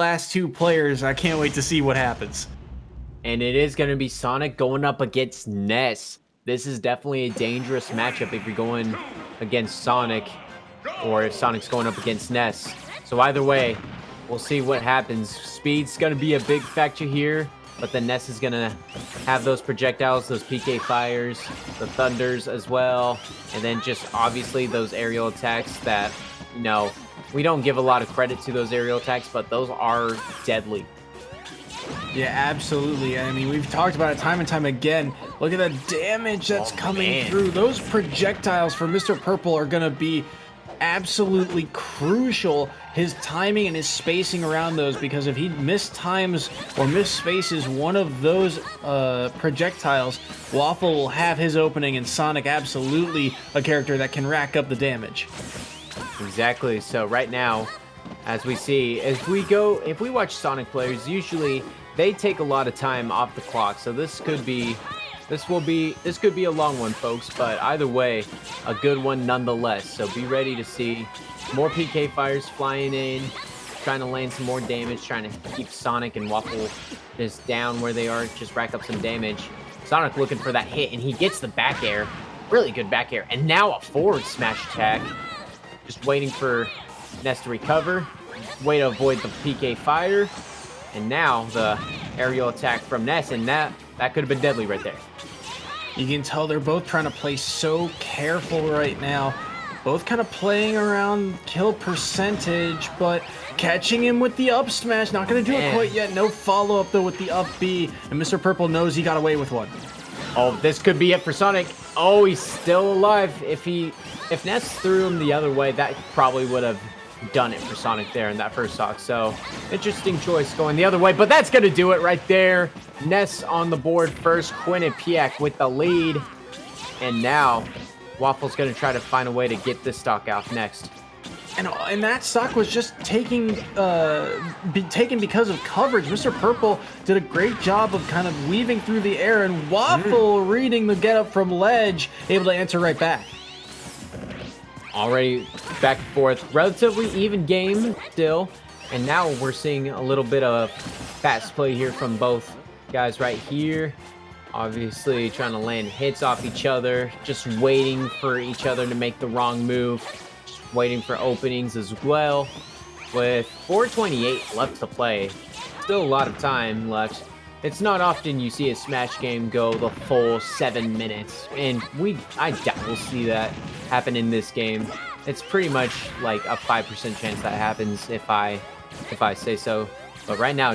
last two players. I can't wait to see what happens. And it is going to be Sonic going up against Ness. This is definitely a dangerous matchup if you're going against Sonic or if Sonic's going up against Ness. So either way, we'll see what happens. Speed's going to be a big factor here, but then Ness is going to have those projectiles, those PK fires, the thunders as well, and then just obviously those aerial attacks that, you know, we don't give a lot of credit to those aerial attacks, but those are deadly. Yeah, absolutely. I mean, we've talked about it time and time again. Look at the damage that's coming through. Those projectiles for Mr. Purple are going to be absolutely crucial. His timing and his spacing around those, because if he mistimes or misspaces one of those projectiles, Waffle will have his opening, and Sonic absolutely a character that can rack up the damage. Exactly. So right now, as we see, if we watch Sonic players, usually they take a lot of time off the clock. So this could be a long one, folks, but either way, a good one nonetheless. So be ready to see more PK fires flying in, trying to land some more damage, trying to keep Sonic and Waffle just down where they are, just rack up some damage. Sonic looking for that hit, and he gets the back air. Really good back air. And now a forward smash attack. Just waiting for Ness to recover. Way to avoid the PK fire. And now the aerial attack from Ness, and that could have been deadly right there. You can tell they're both trying to play so careful right now. Both kind of playing around kill percentage, but catching him with the up smash. Not going to do it quite yet. No follow-up, though, with the up B. And Mr. Purple knows he got away with one. Oh, this could be it for Sonic. Oh, he's still alive. If Ness threw him the other way, that probably would have done it for Sonic there in that first stock. So interesting choice going the other way, but that's going to do it right there. Ness on the board first, Quinnipiac with the lead. And now Waffle's going to try to find a way to get this stock out next. And that stock was just taken because of coverage. Mr. Purple did a great job of kind of weaving through the air, and Waffle reading the get up from ledge, able to answer right back. Already back and forth, relatively even game still, and now we're seeing a little bit of fast play here from both guys right here. Obviously trying to land hits off each other, just waiting for each other to make the wrong move, just waiting for openings as well. With 4:28 left to play, still a lot of time left. It's not often you see a Smash game go the full 7 minutes, and I doubt we'll see that happen in this game. It's pretty much like a 5% chance that happens if I say so. But right now,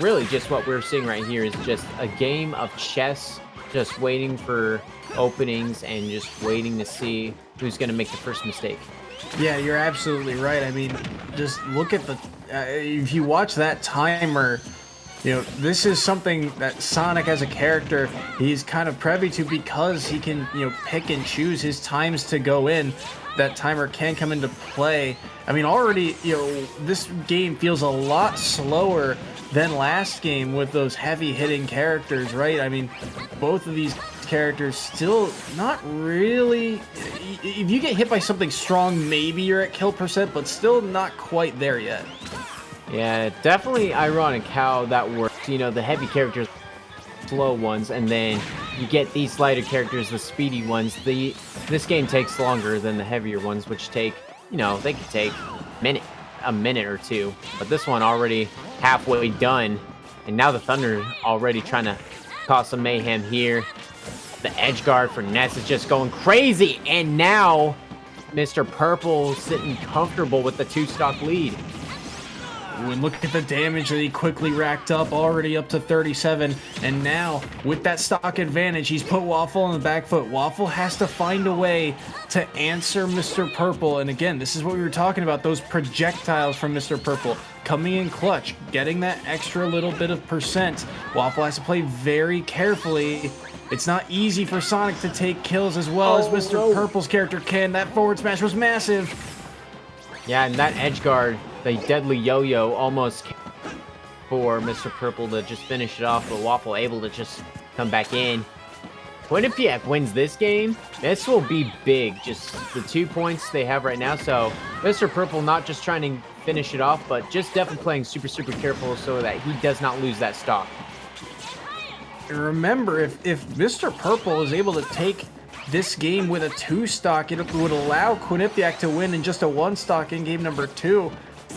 really just what we're seeing right here is just a game of chess, just waiting for openings and just waiting to see who's going to make the first mistake. Yeah, you're absolutely right. I mean, just look at the if you watch that timer, you know, this is something that Sonic as a character, he's kind of privy to, because he can, you know, pick and choose his times to go in. That timer can come into play. I mean, already, you know, this game feels a lot slower than last game with those heavy hitting characters, right? I mean, both of these characters still not really, if you get hit by something strong, maybe you're at kill percent, but still not quite there yet. Yeah, definitely ironic how that works. You know, the heavy characters, slow ones, and then you get these lighter characters, the speedy ones. This game takes longer than the heavier ones, which take, you know, they could take a minute or two. But this one already halfway done, and now the Thunder already trying to cause some mayhem here. The edge guard for Ness is just going crazy, and now Mr. Purple sitting comfortable with the 2-stock lead. Ooh, and look at the damage that he quickly racked up, already up to 37. And now, with that stock advantage, he's put Waffle on the back foot. Waffle has to find a way to answer Mr. Purple. And again, this is what we were talking about, those projectiles from Mr. Purple. Coming in clutch, getting that extra little bit of percent. Waffle has to play very carefully. It's not easy for Sonic to take kills as well as Mr. Purple's character can. That forward smash was massive. Yeah, and that edge guard, the deadly yo-yo, almost for Mr. Purple to just finish it off, but Waffle able to just come back in. Quinnipiac wins this game. This will be big, just the 2 points they have right now. So Mr. Purple not just trying to finish it off, but just definitely playing super, super careful so that he does not lose that stock. And remember, if Mr. Purple is able to take this game with a 2 stock, it would allow Quinnipiac to win in just a 1 stock in game number 2.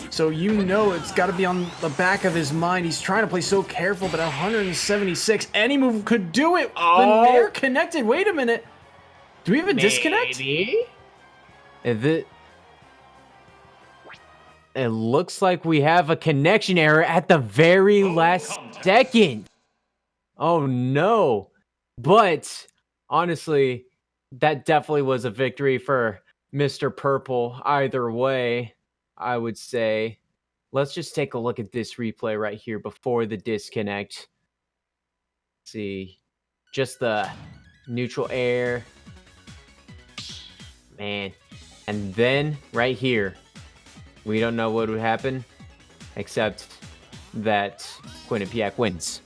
So you know it's got to be on the back of his mind. He's trying to play so careful, but 176, any move could do it. Oh. The Nair connected. Wait a minute. Do we have a disconnect? It looks like we have a connection error at the very last second. Oh no. But honestly, that definitely was a victory for Mr. Purple. Either way, I would say. Let's just take a look at this replay right here before the disconnect. Let's see. Just the neutral air. Man. And then right here, we don't know what would happen except that Quinnipiac wins.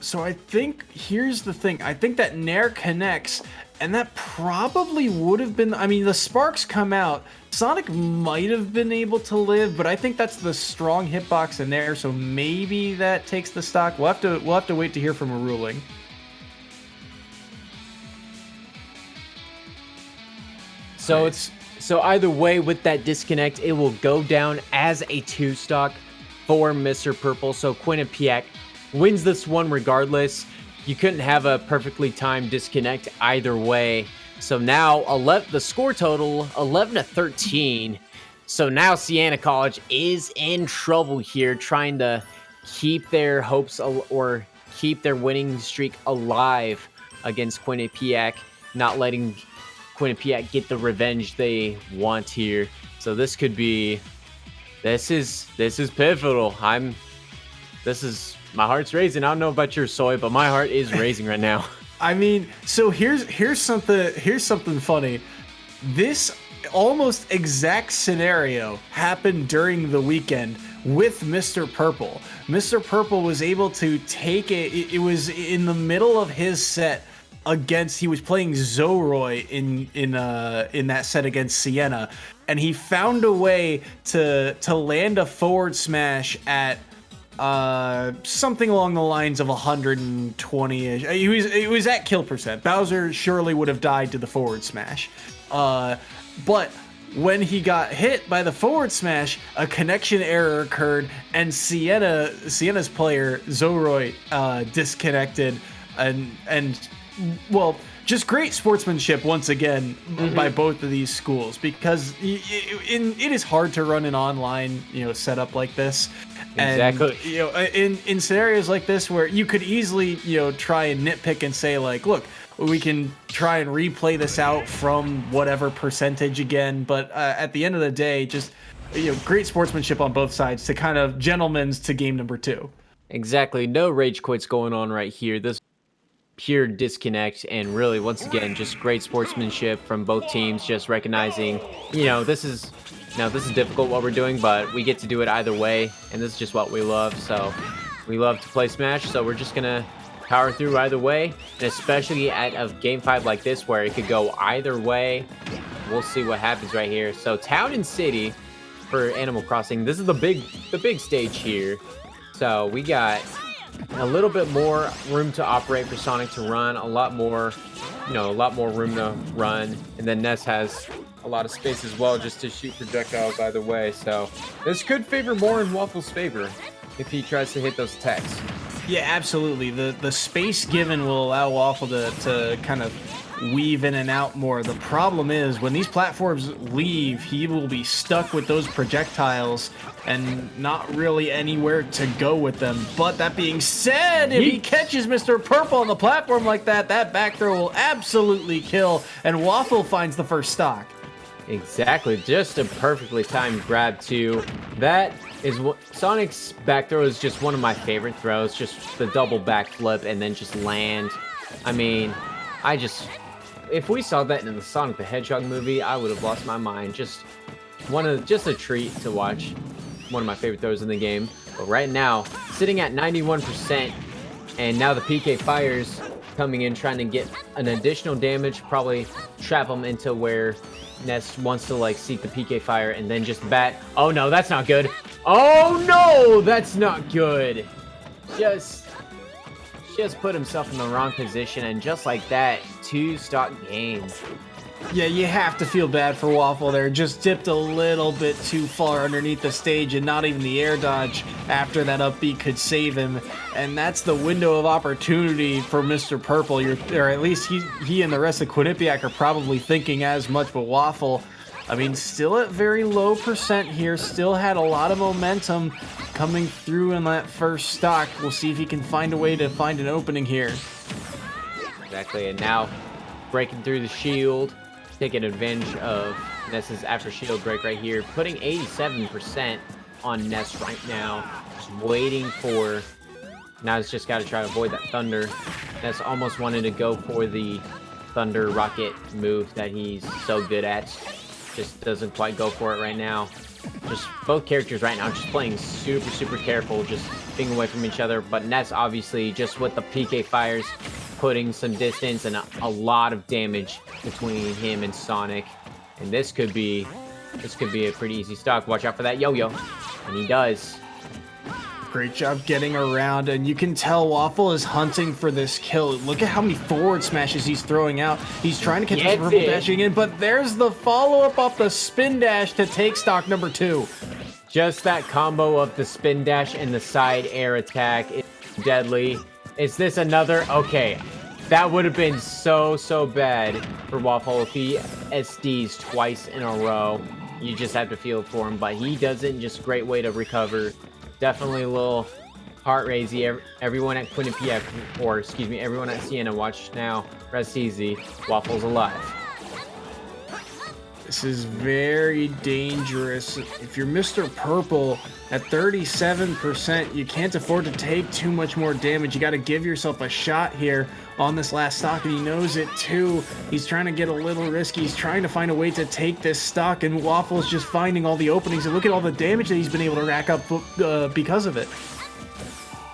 So I think, here's the thing. I think that Nair connects, and that probably would have been, I mean, the sparks come out. Sonic might have been able to live, but I think that's the strong hitbox in Nair, so maybe that takes the stock. We'll have to wait to hear from a ruling. So so either way, with that disconnect, it will go down as a 2 stock for Mr. Purple. So Quinnipiac wins this one regardless. You couldn't have a perfectly timed disconnect either way. So now the score total 11-13. So now Siena College is in trouble here, trying to keep their hopes or keep their winning streak alive against Quinnipiac, not letting Quinnipiac get the revenge they want here. So this could be, this is pivotal. My heart's raising. I don't know about your Soy, but my heart is raising right now. I mean, so here's something funny. This almost exact scenario happened during the weekend with Mr. Purple. Mr. Purple was able to take it was in the middle of his set against, he was playing Zoroi in that set against Siena, and he found a way to land a forward smash at something along the lines of 120-ish. It was at kill percent. Bowser surely would have died to the forward smash. But when he got hit by the forward smash, a connection error occurred, and Siena's player Zoroi disconnected, and well, just great sportsmanship once again by both of these schools, because it is hard to run an online setup like this. Exactly. And in scenarios like this where you could easily try and nitpick and say like, look, we can try and replay this out from whatever percentage again, but at the end of the day, just great sportsmanship on both sides to kind of gentlemen's to game number 2. Exactly. No rage quits going on right here. This pure disconnect, and really once again just great sportsmanship from both teams, just recognizing this is difficult what we're doing, but we get to do it either way, and this is just what we love. So we love to play Smash, so we're just gonna power through either way, and especially at a game 5 like this where it could go either way. We'll see what happens right here. So Town and City for Animal Crossing, this is the big stage here. So we got a little bit more room to operate for Sonic to run, a lot more room to run, and then Ness has a lot of space as well just to shoot projectiles either way. So this could favor more in Waffle's favor if he tries to hit those attacks. Yeah, absolutely. The space given will allow Waffle to kind of weave in and out more. The problem is when these platforms leave, he will be stuck with those projectiles and not really anywhere to go with them. But that being said, if he catches Mr. Purple on the platform like that, that back throw will absolutely kill, and Waffle finds the first stock. Exactly, just a perfectly timed grab too. That is what Sonic's back throw is just one of my favorite throws, just the double backflip and then just land. I mean, if we saw that in the Sonic the Hedgehog movie, I would have lost my mind. Just a treat to watch. One of my favorite throws in the game. But right now, sitting at 91%, and now the PK fires. coming in, trying to get an additional damage, probably trap him into where Ness wants to like seek the PK fire and then just bat. Oh no, that's not good. Oh no, that's not good. Just put himself in the wrong position, and just like that, 2 stock games. Yeah, you have to feel bad for Waffle there. Just dipped a little bit too far underneath the stage, and not even the air dodge after that up B could save him. And that's the window of opportunity for Mr. Purple. Or at least he and the rest of Quinnipiac are probably thinking as much, but Waffle, I mean, still at very low percent here. Still had a lot of momentum coming through in that first stock. We'll see if he can find a way to find an opening here. Exactly, and now breaking through the shield, taking advantage of Ness's after shield break right here, putting 87% on Ness right now. Just waiting for, now it's just got to try to avoid that thunder. Ness almost wanted to go for the thunder rocket move that he's so good at. Just doesn't quite go for it right now. Just both characters right now just playing super careful, just being away from each other. But Ness obviously just with the PK fires, putting some distance and a lot of damage between him and Sonic. And this could be a pretty easy stock. Watch out for that yo-yo. And he does. Great job getting around, and you can tell Waffle is hunting for this kill. Look at how many forward smashes he's throwing out. He's trying to catch this purple dashing in, but there's the follow-up off the spin dash to take stock number 2. Just that combo of the spin dash and the side air attack is deadly. Is this another? Okay, that would have been so bad for Waffle if he SDs twice in a row. You just have to feel for him, but he doesn't. Just great way to recover. Definitely a little heart raising. Everyone at Quinnipiac, or excuse me, everyone at Siena, watch now. Rest easy. Waffle's alive. This is very dangerous. If you're Mr. Purple at 37%, you can't afford to take too much more damage. You got to give yourself a shot here on this last stock, and he knows it too. He's trying to get a little risky. He's trying to find a way to take this stock, and Waffle's just finding all the openings, and look at all the damage that he's been able to rack up because of it.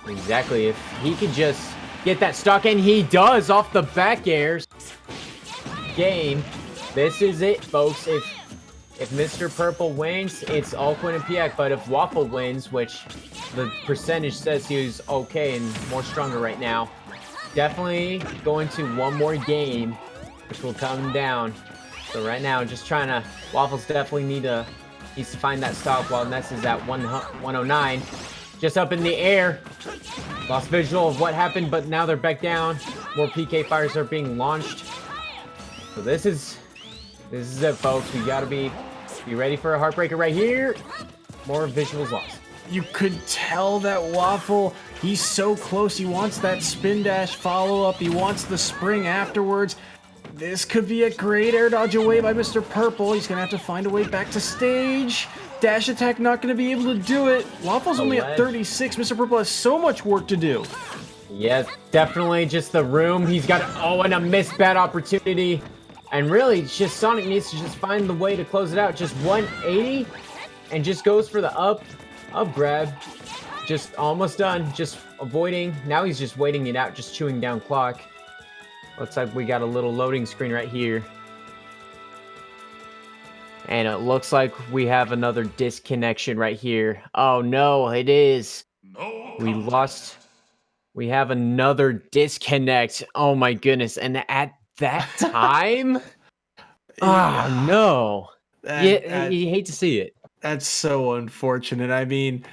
Exactly. If he could just get that stock, and he does off the back airs. Game. This is it, folks. If Mr. Purple wins, it's all Quinnipiac. But if Waffle wins, which the percentage says he's okay and more stronger right now, definitely going to one more game, which will come down. So right now, just trying to, Waffles definitely needs to find that stock while Ness is at 109. Just up in the air. Lost visual of what happened, but now they're back down. More PK fires are being launched. So this is it, folks. We gotta be ready for a heartbreaker right here. More visuals lost. You could tell that Waffle, he's so close. He wants that spin dash follow-up. He wants the spring afterwards. This could be a great air dodge away by Mr. Purple. He's gonna have to find a way back to stage. Dash attack not gonna be able to do it. Waffle's only at 36. Mr. Purple has so much work to do. Yes, definitely just the room. He's got, and a missed bad opportunity. And really, it's just Sonic needs to just find the way to close it out. Just 180 and just goes for the up grab. Just almost done. Just avoiding. Now he's just waiting it out, just chewing down clock. Looks like we got a little loading screen right here. And it looks like we have another disconnection right here. Oh no, it is. We lost. We have another disconnect. Oh my goodness. And at that time? Oh no. You hate to see it. That's so unfortunate. I mean,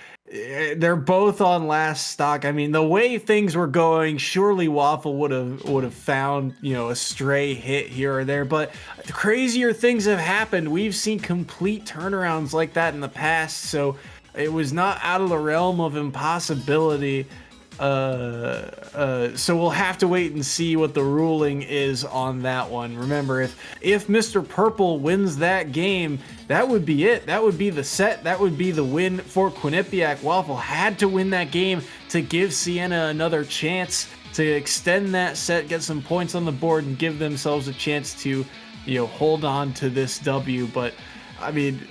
they're both on last stock. I mean, the way things were going, surely Waffle would have found, a stray hit here or there, but crazier things have happened. We've seen complete turnarounds like that in the past, so it was not out of the realm of impossibility. So we'll have to wait and see what the ruling is on that one. Remember, if Mr. Purple wins that game, that would be it. That would be the set. That would be the win for Quinnipiac. Waffle had to win that game to give Siena another chance to extend that set, get some points on the board, and give themselves a chance to, hold on to this W. But I mean,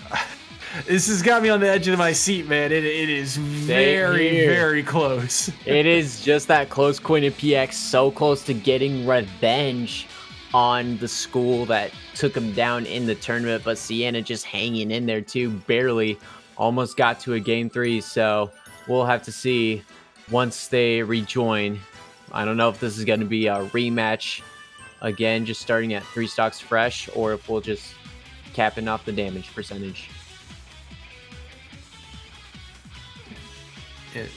This has got me on the edge of my seat, man. It is very close. It is just that close. Quinnipiac so close to getting revenge on the school that took him down in the tournament, but Siena just hanging in there too, barely almost got to a game 3. So we'll have to see once they rejoin. I don't know if this is going to be a rematch again, just starting at 3 stocks fresh, or if we'll just capping off the damage percentage.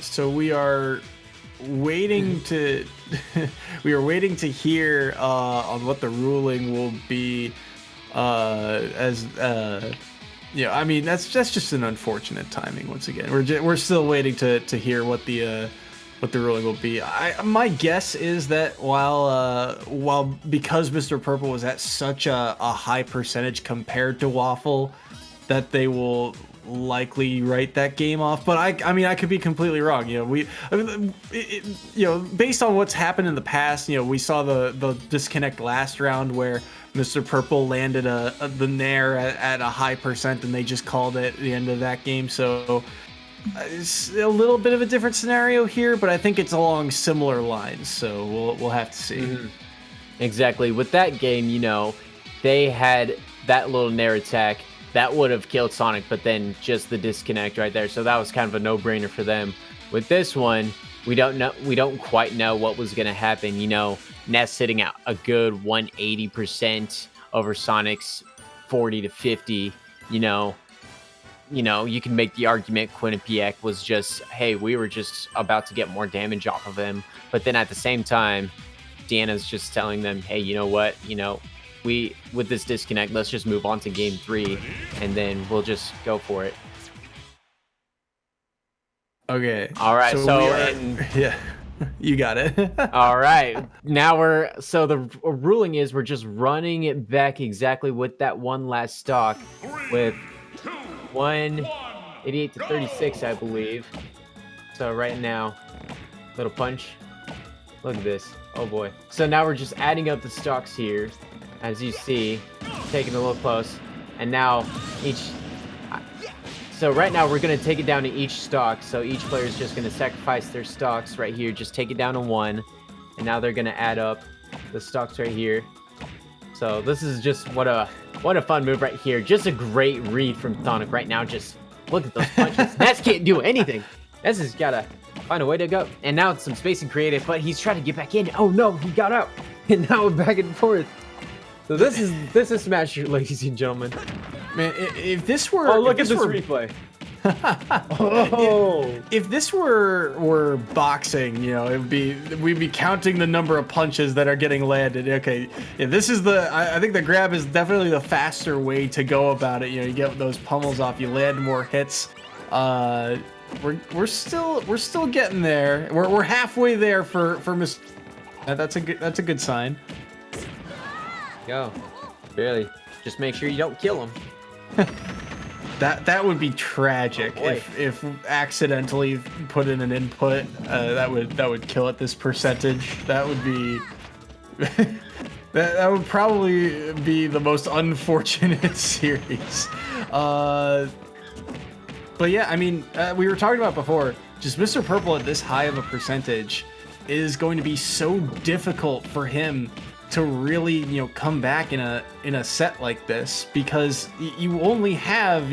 So we are waiting to hear on what the ruling will be. I mean, that's just an unfortunate timing once again. We're still waiting to hear what the ruling will be. My guess is that while because Mr. Purple was at such a high percentage compared to Waffle, that they will likely write that game off. But I mean, I could be completely wrong. Based on what's happened in the past, we saw the disconnect last round where Mr. Purple landed the Nair at a high percent, and they just called it the end of that game. So it's a little bit of a different scenario here, but I think it's along similar lines. So we'll have to see. Mm-hmm. Exactly. With that game, they had that little Nair attack that would have killed Sonic, but then just the disconnect right there. So that was kind of a no-brainer for them. With this one, we don't quite know what was going to happen. Ness sitting at a good 180% over Sonic's 40 to 50. You can make the argument Quinnipiac was just, hey, we were just about to get more damage off of him. But then at the same time, Deanna's just telling them, hey, you know what? With this disconnect, let's just move on to game 3, and then we'll just go for it. Okay. All right. So yeah, you got it. All right. Now the ruling is we're just running it back exactly with that one last stock with 188 to 36, I believe. So right now, little punch. Look at this. Oh boy. So now we're just adding up the stocks here. As you see, taking a little close, and now so right now we're going to take it down to each stock. So each player is just going to sacrifice their stocks right here, just take it down to 1, and now they're going to add up the stocks right here. So this is just what a fun move right here. Just a great read from Sonic right now. Just look at those punches. Ness can't do anything. Ness has got to find a way to go. And now it's some space and creative, but he's trying to get back in. Oh no, he got out. And now we're back and forth. So this is Smash, ladies and gentlemen. Man, if this were look at this replay. If this were boxing, we'd be counting the number of punches that are getting landed. Okay, this is I think the grab is definitely the faster way to go about it. You get those pummels off, you land more hits. We're still getting there. We're halfway there for Miss. That's a good sign. Go. Barely. Just make sure you don't kill him. That would be tragic if accidentally put in an input. That would kill at this percentage. That would be that would probably be the most unfortunate series. But yeah, I mean, we were talking about before. Just Mr. Purple at this high of a percentage is going to be so difficult for him to really, come back in a set like this, because you only have,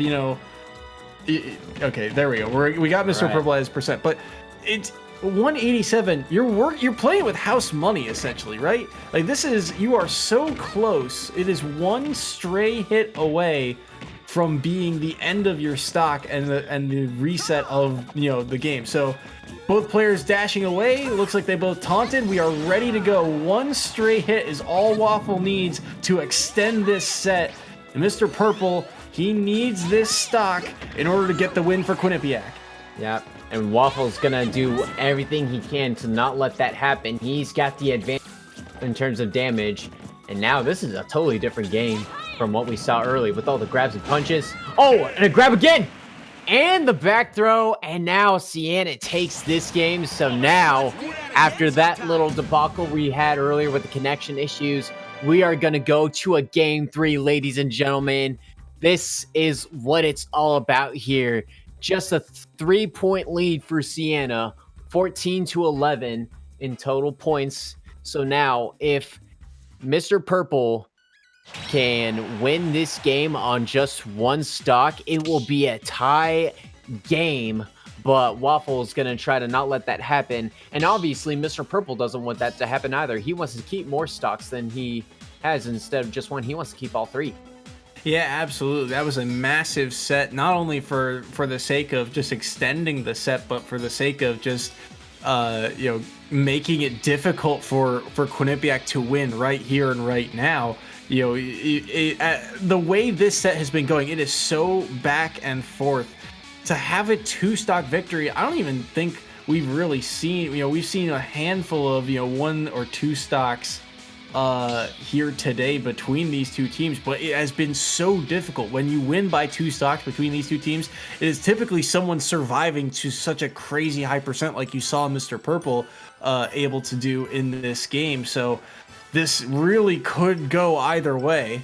okay, there we go. We got Mr. Purple at his percent, but it's 187. You're playing with house money essentially, right? Like you are so close. It is one stray hit away from being the end of your stock and the reset of the game. So both players dashing away. Looks like they both taunted. We are ready to go. One stray hit is all Waffle needs to extend this set. And Mr. Purple, he needs this stock in order to get the win for Quinnipiac. Yeah, and Waffle's gonna do everything he can to not let that happen. He's got the advantage in terms of damage. And now this is a totally different game from what we saw early with all the grabs and punches. Oh, and a grab again! And the back throw, and now Siena takes this game. So now, after that little debacle we had earlier with the connection issues, we are going to go to a game 3, ladies and gentlemen. This is what it's all about here. Just a 3-point lead for Siena, 14-11 in total points. So now, if Mr. Purple can win this game on just one stock, it will be a tie game. But Waffle is going to try to not let that happen. And obviously, Mr. Purple doesn't want that to happen either. He wants to keep more stocks than he has instead of just one. He wants to keep all three. Yeah, absolutely. That was a massive set, not only for the sake of just extending the set, but for the sake of just making it difficult for Quinnipiac to win right here and right now. The way this set has been going, it is so back and forth. To have a 2-stock victory, I don't even think we've really seen. We've seen a handful of 1 or 2 stocks here today between these two teams, but it has been so difficult. When you win by 2 stocks between these two teams, it is typically someone surviving to such a crazy high percent like you saw Mr. Purple able to do in this game. So this really could go either way.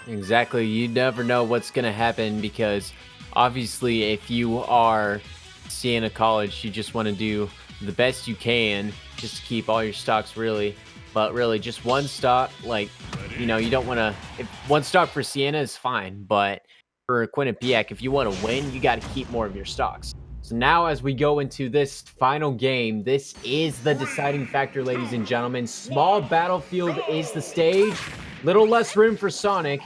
Exactly. You never know what's going to happen, because obviously if you are Siena College, you just want to do the best you can just to keep all your stocks, really. But really, just one stock, you don't want to. One stock for Siena is fine, but for Quinnipiac, if you want to win, you got to keep more of your stocks. So now, as we go into this final game, this is the deciding factor, ladies and gentlemen. Small battlefield is the stage. Little less room for Sonic,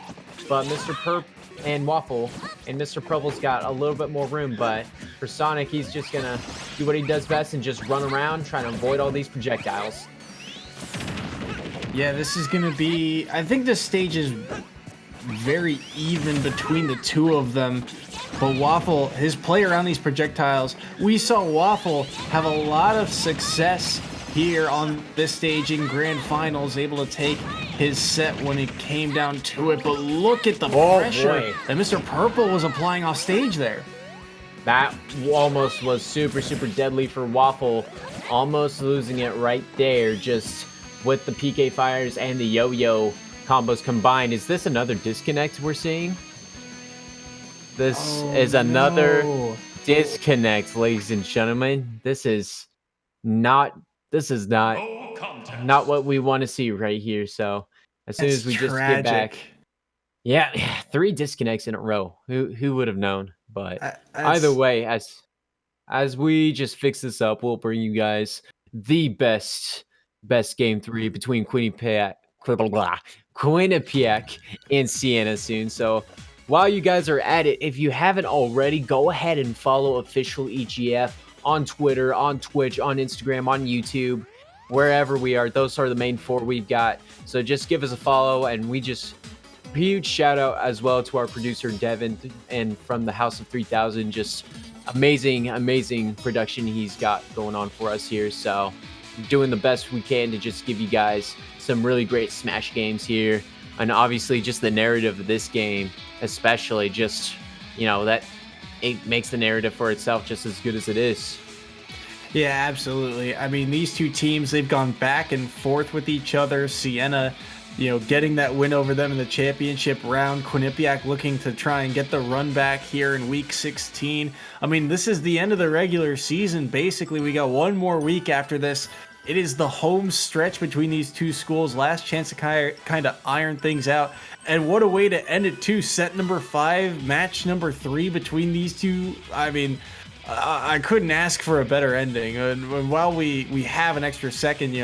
but Mr. Perp and Waffle and Mr. Purple's got a little bit more room. But for Sonic, he's just gonna do what he does best and just run around, trying to avoid all these projectiles. Yeah, this is going to be... I think this stage is very even between the two of them. But Waffle, his play around these projectiles, we saw Waffle have a lot of success here on this stage in Grand Finals, able to take his set when it came down to it. But look at the pressure that Mr. Purple was applying off stage there. That almost was super, super deadly for Waffle. Almost losing it right there, just with the PK fires and the yo-yo combos combined. Is this another disconnect we're seeing? This is another disconnect, ladies and gentlemen. This is not what we want to see right here. So as soon as we just get back, yeah, 3 disconnects in a row. Who would have known? But either way, as we just fix this up, we'll bring you guys the best game 3 between Quinnipiac and Siena soon. So while you guys are at it, if you haven't already, go ahead and follow official EGF on Twitter, on Twitch, on Instagram, on YouTube, wherever we are. Those are the main 4 we've got. So just give us a follow, and we just huge shout out as well to our producer Devin, and from the House of 3000, just amazing production he's got going on for us here. So doing the best we can to just give you guys some really great Smash games here, and obviously just the narrative of this game, especially, just that it makes the narrative for itself just as good as it is. Yeah, absolutely. I mean, these two teams, they've gone back and forth with each other. Siena, getting that win over them in the championship round. Quinnipiac looking to try and get the run back here in week 16. I mean, this is the end of the regular season. Basically, we got one more week after this. It is the home stretch between these two schools. Last chance to kind of iron things out. And what a way to end it, too. Set number 5, match number 3 between these two. I mean, I couldn't ask for a better ending. And while we have an extra second,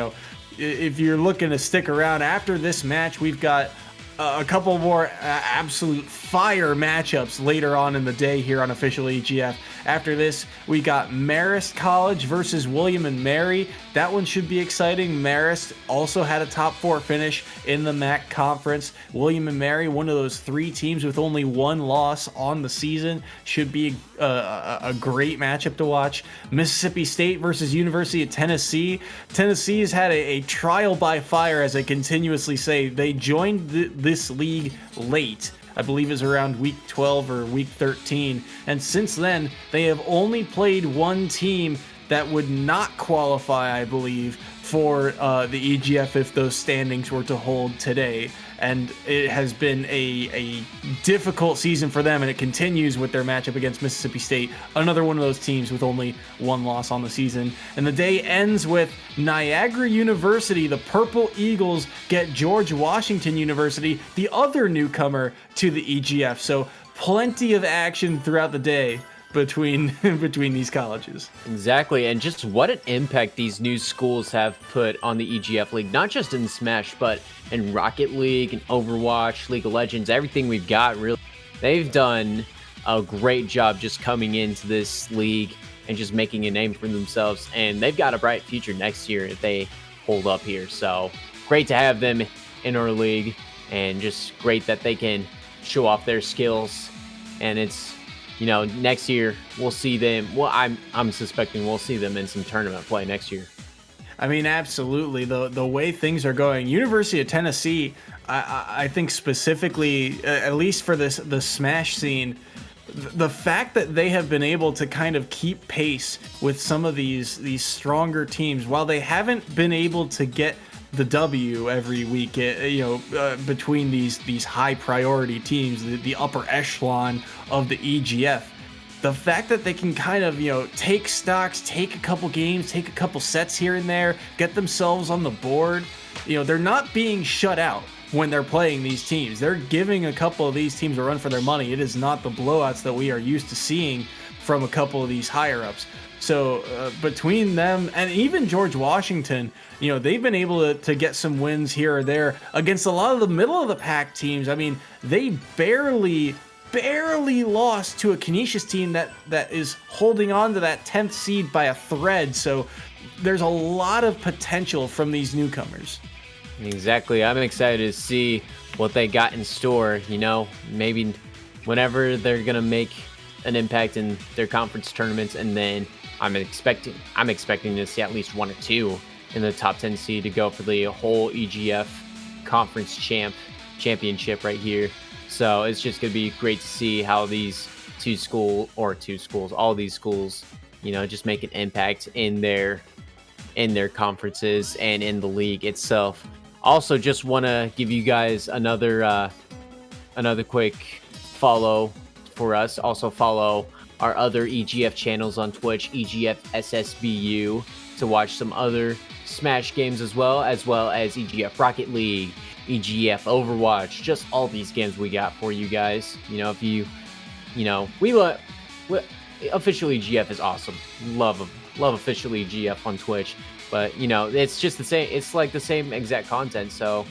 if you're looking to stick around after this match, we've got a couple more absolute fire matchups later on in the day here on Official EGF. After this, we got Marist College versus William and Mary. That one should be exciting. Marist also had a top 4 finish in the MAC conference. William and Mary, one of those 3 teams with only 1 loss on the season, should be a great matchup to watch. Mississippi State versus University of Tennessee. Tennessee has had a trial by fire, as I continuously say. They joined this league late. I believe is around week 12 or week 13. And since then, they have only played one team that would not qualify, I believe, for the EGF if those standings were to hold today. And it has been a difficult season for them, and it continues with their matchup against Mississippi State, another one of those teams with only one loss on the season. And the day ends with Niagara University, the Purple Eagles, get George Washington University, the other newcomer to the EGF. So plenty of action throughout the day between these colleges. Exactly, and just what an impact these new schools have put on the EGF League, not just in Smash, but in Rocket League and Overwatch, League of Legends, everything we've got, really. They've done a great job just coming into this league and just making a name for themselves, and they've got a bright future next year if they hold up here. So great to have them in our league, and just great that they can show off their skills. And it's, you know, next year we'll see them. Well, I'm suspecting we'll see them in some tournament play next year. I mean, absolutely. The way things are going, University of Tennessee, I think specifically, at least for the Smash scene, the fact that they have been able to kind of keep pace with some of these stronger teams, while they haven't been able to get the W every week, between these high priority teams, the upper echelon of the EGF. The fact that they can kind of, take stocks, take a couple games, take a couple sets here and there, get themselves on the board. They're not being shut out when they're playing these teams. They're giving a couple of these teams a run for their money. It is not the blowouts that we are used to seeing from a couple of these higher ups. So between them and even George Washington, they've been able to get some wins here or there against a lot of the middle of the pack teams. I mean, they barely lost to a Canisius team that is holding on to that 10th seed by a thread. So there's a lot of potential from these newcomers. Exactly. I'm excited to see what they got in store. Maybe whenever they're going to make an impact in their conference tournaments, and then I'm expecting to see at least one or two in the top 10 seed to go for the whole EGF conference championship right here. So it's just going to be great to see how all these schools, just make an impact in their conferences and in the league itself. Also, just want to give you guys another quick follow for us. Also follow our other EGF channels on Twitch, EGF SSBU, to watch some other Smash games as well as EGF Rocket League, EGF Overwatch, just all these games we got for you guys. If official EGF is awesome. Love official EGF on Twitch. But, it's just the same. It's like the same exact content. So,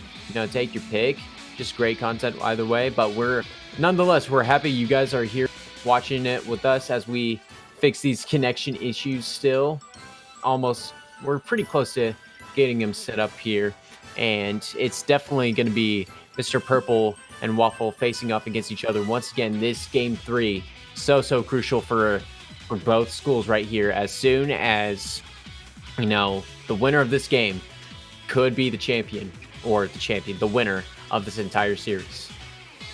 take your pick. Just great content either way. But we're happy you guys are here watching it with us as we fix these connection issues still. We're pretty close to getting them set up here. And it's definitely going to be Mr. Purple and Waffle facing off against each other once again. This game 3, so crucial for both schools right here. As soon as the winner of this game could be the champion, the winner of this entire series.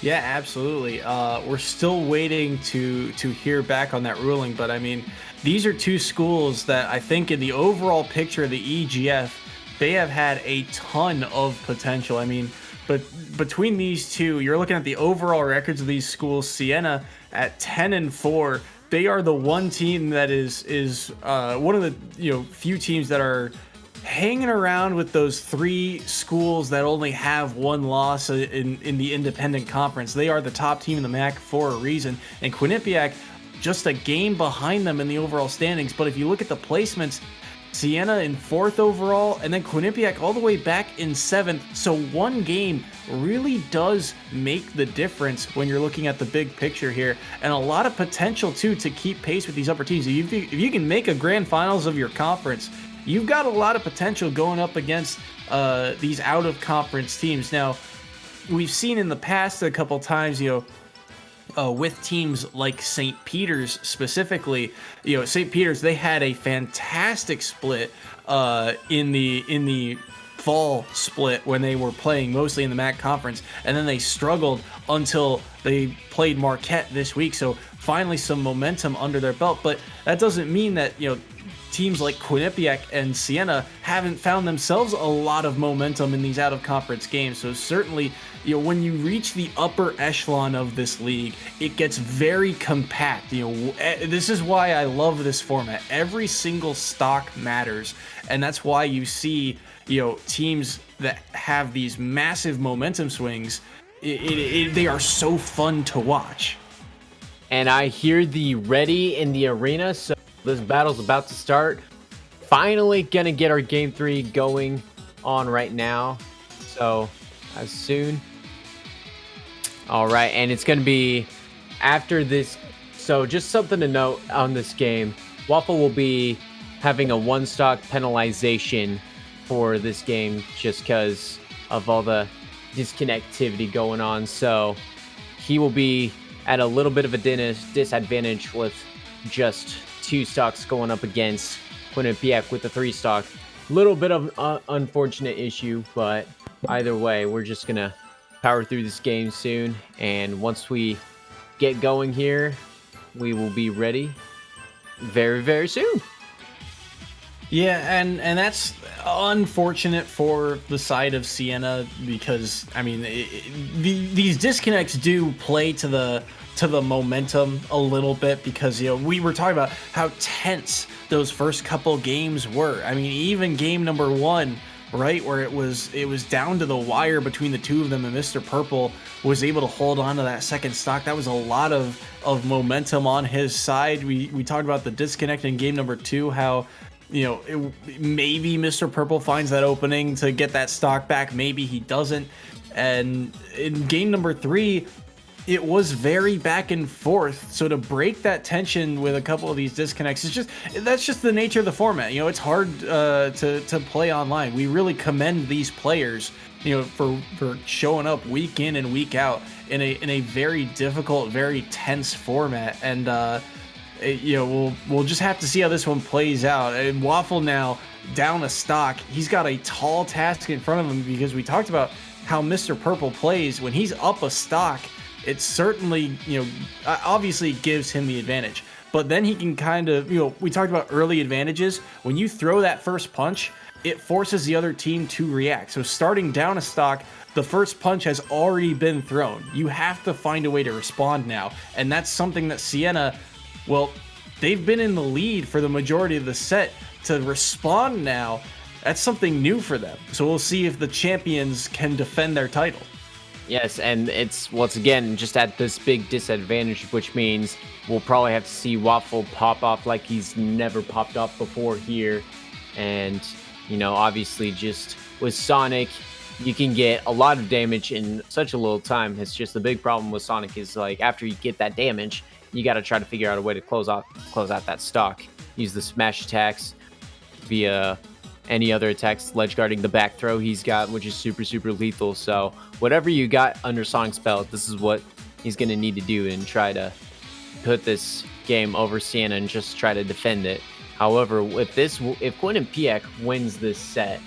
Yeah, absolutely. We're still waiting to hear back on that ruling, but I mean, these are two schools that I think in the overall picture of the EGF, they have had a ton of potential. I mean, but between these two, you're looking at the overall records of these schools. Siena at 10-4. They are the one team that is one of the few teams that are hanging around with those 3 schools that only have one loss in the independent conference. They are the top team in the MAC for a reason, and Quinnipiac just a game behind them in the overall standings. But if you look at the placements, Siena in 4th overall, and then Quinnipiac all the way back in 7th. So one game really does make the difference when you're looking at the big picture here, and a lot of potential too to keep pace with these upper teams. If you can make a grand finals of your conference, you've got a lot of potential going up against these out of conference teams. Now, we've seen in the past a couple times, with teams like St. Peter's specifically, St. Peter's, they had a fantastic split in the fall split when they were playing mostly in the MAC conference, and then they struggled until they played Marquette this week. So finally some momentum under their belt, but that doesn't mean that teams like Quinnipiac and Siena haven't found themselves a lot of momentum in these out-of-conference games. So certainly, when you reach the upper echelon of this league, it gets very compact. This is why I love this format. Every single stock matters, and that's why you see, teams that have these massive momentum swings. They are so fun to watch. And I hear the ready in the arena, so this battle's about to start. Finally gonna get our game 3 going on right now. So as soon. All right, and it's gonna be after this. So just something to note on this game, Waffle will be having a 1-stock penalization for this game just because of all the disconnectivity going on. So he will be at a little bit of a disadvantage with just 2 stocks going up against Quinnipiac with the 3-stock. Little bit of unfortunate issue, but either way, we're just gonna power through this game soon, and once we get going here, we will be ready very, very soon. Yeah, and that's unfortunate for the side of Siena because, I mean, these disconnects do play to the momentum a little bit because, we were talking about how tense those first couple games were. I mean, even game number 1, right, where it was down to the wire between the two of them, and Mr. Purple was able to hold on to that second stock. That was a lot of momentum on his side. We talked about the disconnect in game number 2, how maybe Mr. Purple finds that opening to get that stock back, maybe he doesn't. And in game number 3, it was very back and forth. So to break that tension with a couple of these disconnects, that's just the nature of the format. It's hard to play online. We really commend these players, for showing up week in and week out in a very difficult, very tense format. And we'll just have to see how this one plays out. And Waffle now down a stock. He's got a tall task in front of him because we talked about how Mr. Purple plays when he's up a stock. It certainly, obviously gives him the advantage. But then he can kind of, we talked about early advantages. When you throw that first punch, it forces the other team to react. So starting down a stock, the first punch has already been thrown. You have to find a way to respond now. And that's something that Siena, well, they've been in the lead for the majority of the set. To respond now, that's something new for them. So we'll see if the champions can defend their title. Yes, and it's once again just at this big disadvantage, which means we'll probably have to see Waffle pop off like he's never popped off before here. And, obviously just with Sonic, you can get a lot of damage in such a little time. It's just the big problem with Sonic is, like, after you get that damage, you got to try to figure out a way to close out that stock. Use the smash attacks via any other attacks, ledge guarding the back throw he's got, which is super, super lethal. So whatever you got under Sonic's belt, this is what he's going to need to do and try to put this game over Siena and just try to defend it. However, if Quinnipiac wins this set,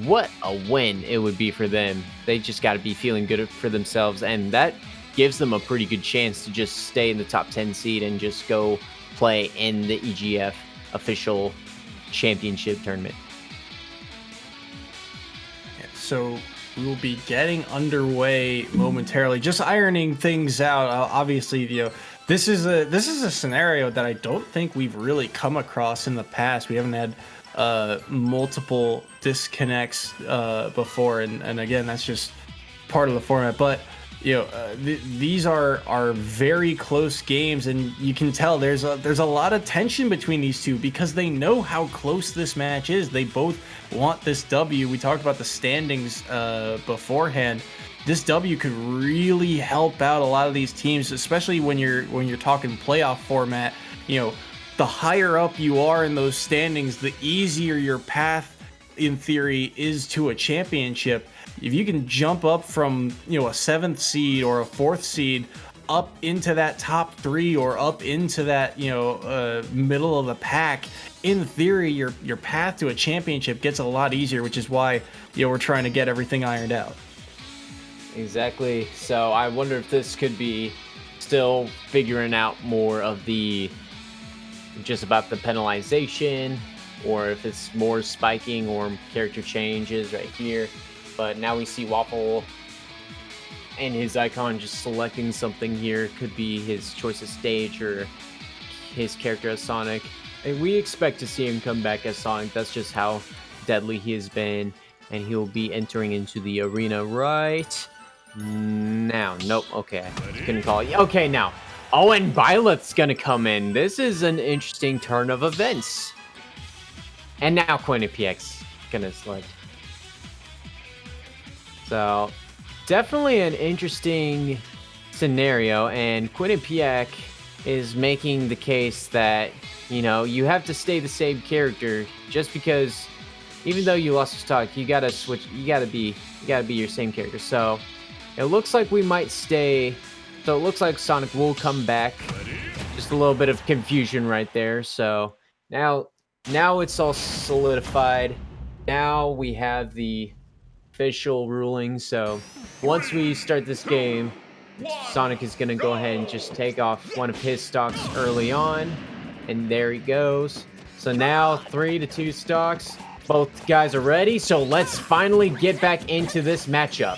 what a win it would be for them. They just got to be feeling good for themselves, and that gives them a pretty good chance to just stay in the top 10 seed and just go play in the EGF official championship tournament. So we will be getting underway momentarily, just ironing things out. Obviously, this is a scenario that I don't think we've really come across in the past. We haven't had multiple disconnects before, and again, that's just part of the format. But these are very close games, and you can tell there's a lot of tension between these two because they know how close this match is. They both want this W. We talked about the standings beforehand. This W could really help out a lot of these teams, especially when you're talking playoff format. The higher up you are in those standings, the easier your path, in theory, is to a championship. If you can jump up from, a 7th seed or a 4th seed up into that top 3 or up into that, middle of the pack, in theory, your path to a championship gets a lot easier, which is why, we're trying to get everything ironed out. Exactly. So I wonder if this could be still figuring out more of just about the penalization or if it's more spiking or character changes right here. But now we see Waffle and his icon just selecting something here. Could be his choice of stage or his character as Sonic. And we expect to see him come back as Sonic. That's just how deadly he has been. And he'll be entering into the arena right now. Nope. Okay. Couldn't call it. Okay, now. Oh, and Violet's gonna come in. This is an interesting turn of events. And now Quinnipiac's gonna select. So, definitely an interesting scenario. And Quinnipiac is making the case that, you know, you have to stay the same character just because even though you lost your stock, you gotta switch. You gotta be your same character. So it looks like we might stay. So it looks like Sonic will come back. Just a little bit of confusion right there. So now it's all solidified. Now we have the official ruling. So once we start this game, Sonic is gonna go ahead and just take off one of his stocks early on, and there he goes. So now 3-2 stocks. Both guys are ready, so let's finally get back into this matchup.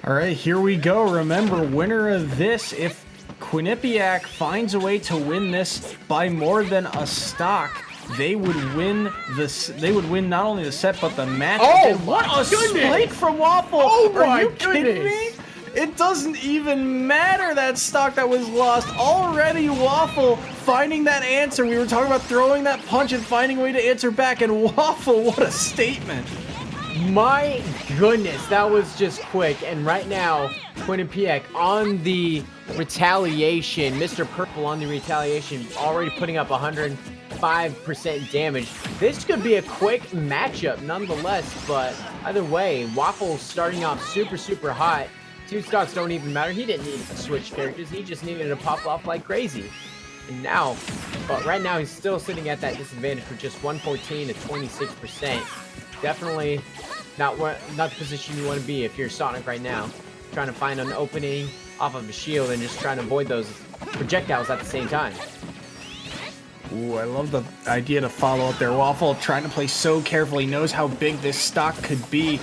All right, here we go. Remember, winner of this, if Quinnipiac finds a way to win this by more than a stock, they would win this. They would win not only the set but the match. Oh, what a spike from Waffle! Oh my Are you goodness. kidding me? It doesn't even matter that stock that was lost. Already Waffle finding that answer. We were talking about throwing that punch and finding a way to answer back. And Waffle, what a statement. My goodness, that was just quick. And right now, Quinnipiac on the retaliation. Mr. Purple on the retaliation, already putting up 105% damage. This could be a quick matchup nonetheless. But either way, Waffle starting off super, super hot. 2 stocks don't even matter. He didn't need to switch characters. He just needed to pop off like crazy. And now, but right now he's still sitting at that disadvantage for just 114 to 26%. Definitely not the position you want to be if you're Sonic right now. Trying to find an opening off of a shield and just trying to avoid those projectiles at the same time. Ooh, I love the idea to follow up there. Waffle trying to play so carefully, knows how big this stock could be.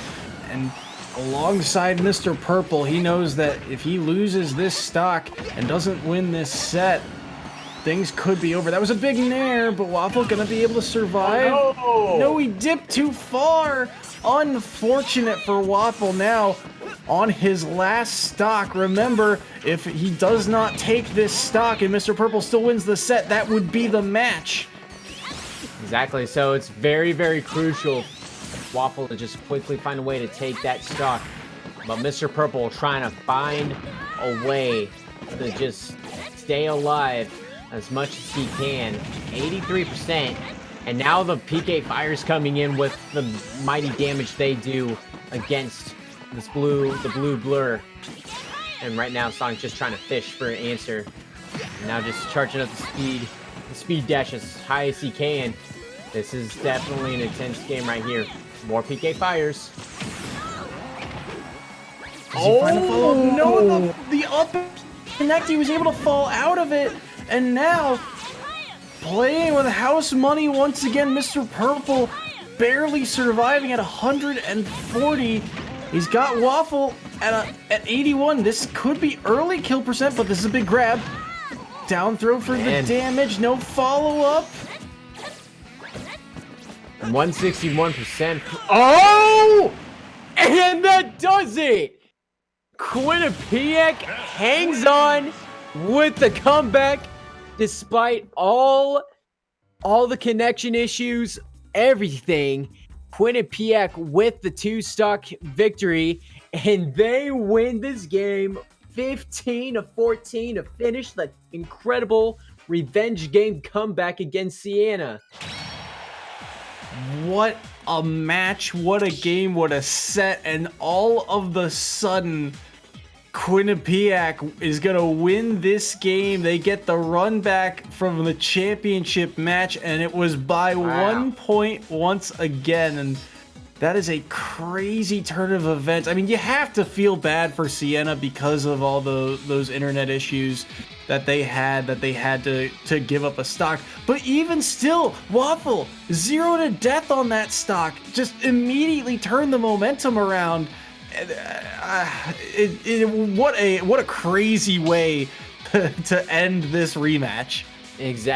And alongside Mr. Purple, he knows that if he loses this stock and doesn't win this set, things could be over. That was a big nair, but Waffle gonna be able to survive. Oh, no, he dipped too far. Unfortunate for Waffle now on his last stock. Remember, if he does not take this stock and Mr. Purple still wins the set, that would be the match. Exactly, so it's very, very crucial Waffle to just quickly find a way to take that stock. But Mr. Purple trying to find a way to just stay alive as much as he can. 83%. And now the PK Fire's coming in with the mighty damage they do against this the blue blur. And right now Sonic's just trying to fish for an answer. And now just charging up the speed dash as high as he can. This is definitely an intense game right here. More PK Fires. No, the up connect, he was able to fall out of it. And now, playing with house money once again, Mr. Purple barely surviving at 140. He's got Waffle at 81. This could be early kill percent, but this is a big grab. Down throw for the damage, no follow-up. 161%. Oh! And that does it! Quinnipiac hangs on with the comeback despite all the connection issues, everything. Quinnipiac with the 2-stock victory, and they win this game 15-14 to finish the incredible revenge game comeback against Siena. What a match, what a game, what a set, and all of the sudden, Quinnipiac is going to win this game. They get the run back from the championship match, and it was by 1 point once again, and That is a crazy turn of events. I mean, you have to feel bad for Siena because of all those internet issues that they had to give up a stock. But even still, Waffle 0 to death on that stock, just immediately turned the momentum around. What a crazy way to end this rematch. Exactly.